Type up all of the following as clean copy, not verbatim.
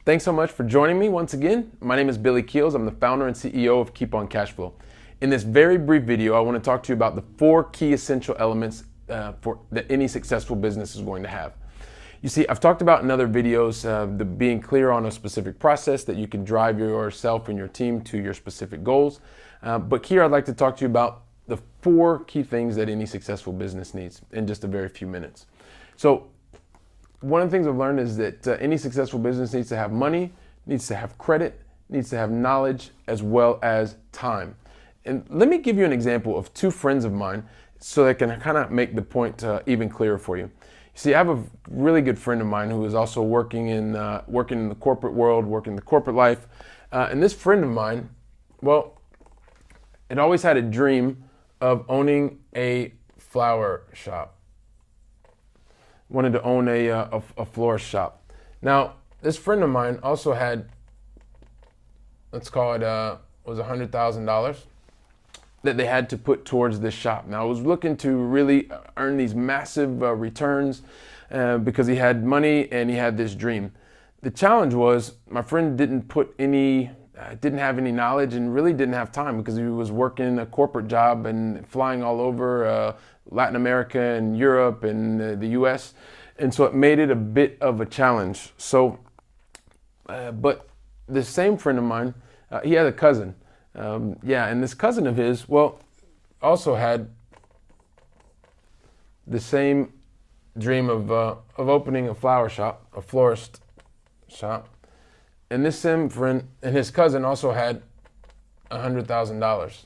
Thanks so much for joining me once again. My name is Billy Keels. I'm the founder and CEO of Keep on Cashflow. In this very brief video, I want to talk to you about the 4 key essential elements that any successful business is going to have. You see, I've talked about in other videos the being clear on a specific process that you can drive yourself and your team to your specific goals. But here I'd like to talk to you about the 4 key things that any successful business needs in just a very few minutes. So one of the things I've learned is that any successful business needs to have money, needs to have credit, needs to have knowledge, as well as time. And let me give you an example of 2 friends of mine so that I can kind of make the point even clearer for you. You see, I have a really good friend of mine who is also working in the corporate world, working the corporate life. And this friend of mine, well, it always had a dream of owning a flower shop. Wanted to own a florist shop. Now, this friend of mine also had, let's call it, was $100,000 that they had to put towards this shop. Now, I was looking to really earn these massive returns because he had money and he had this dream. The challenge was my friend didn't have any knowledge and really didn't have time because he was working a corporate job and flying all over Latin America and Europe and the US. And so it made it a bit of a challenge. So, but the same friend of mine, he had a cousin. And this cousin of his, well, also had the same dream of opening a flower shop, a florist shop. And this same friend and his cousin also had $100,000.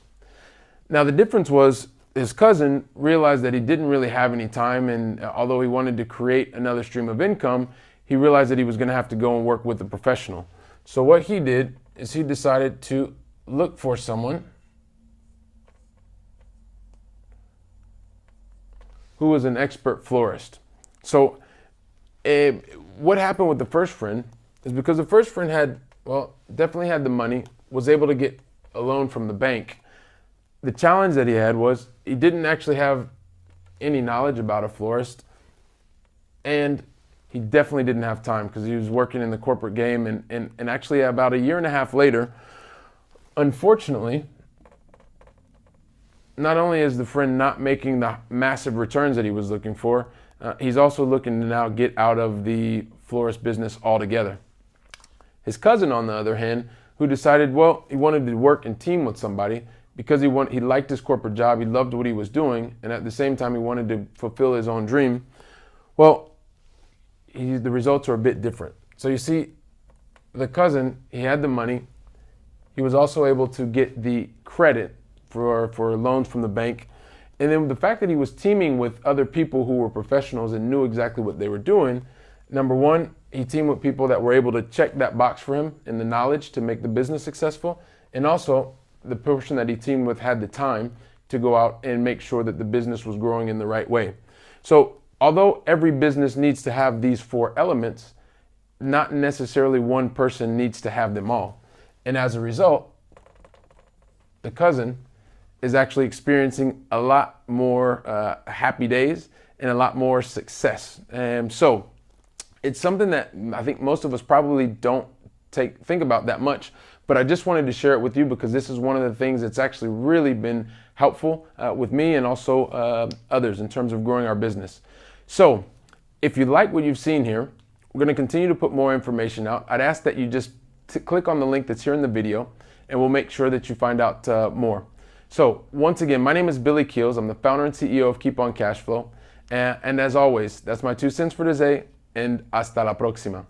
Now the difference was his cousin realized that he didn't really have any time, and although he wanted to create another stream of income, he realized that he was going to have to go and work with a professional. So what he did is he decided to look for someone who was an expert florist. So what happened with the first friend is because the first friend definitely had the money, was able to get a loan from the bank. The challenge that he had was he didn't actually have any knowledge about a florist, and he definitely didn't have time because he was working in the corporate game. And actually about a year and a half later, unfortunately, not only is the friend not making the massive returns that he was looking for, he's also looking to now get out of the florist business altogether. His cousin, on the other hand, who decided, well, he wanted to work and team with somebody because he liked his corporate job, he loved what he was doing, and at the same time he wanted to fulfill his own dream. Well, the results are a bit different. So you see, the cousin, he had the money. He was also able to get the credit for loans from the bank. And then the fact that he was teaming with other people who were professionals and knew exactly what they were doing, number one, he teamed with people that were able to check that box for him in the knowledge to make the business successful. And also, the person that he teamed with had the time to go out and make sure that the business was growing in the right way. So although every business needs to have these 4 elements, not necessarily one person needs to have them all. And as a result, the cousin is actually experiencing a lot more happy days and a lot more success. And so it's something that I think most of us probably don't think about that much, but I just wanted to share it with you because this is one of the things that's actually really been helpful with me and also others in terms of growing our business. So if you like what you've seen here, we're going to continue to put more information out. I'd ask that you just click on the link that's here in the video, and we'll make sure that you find out more. So once again, my name is Billy Keels. I'm the founder and CEO of Keep on Cashflow. And as always, that's my 2 cents for today, and hasta la próxima.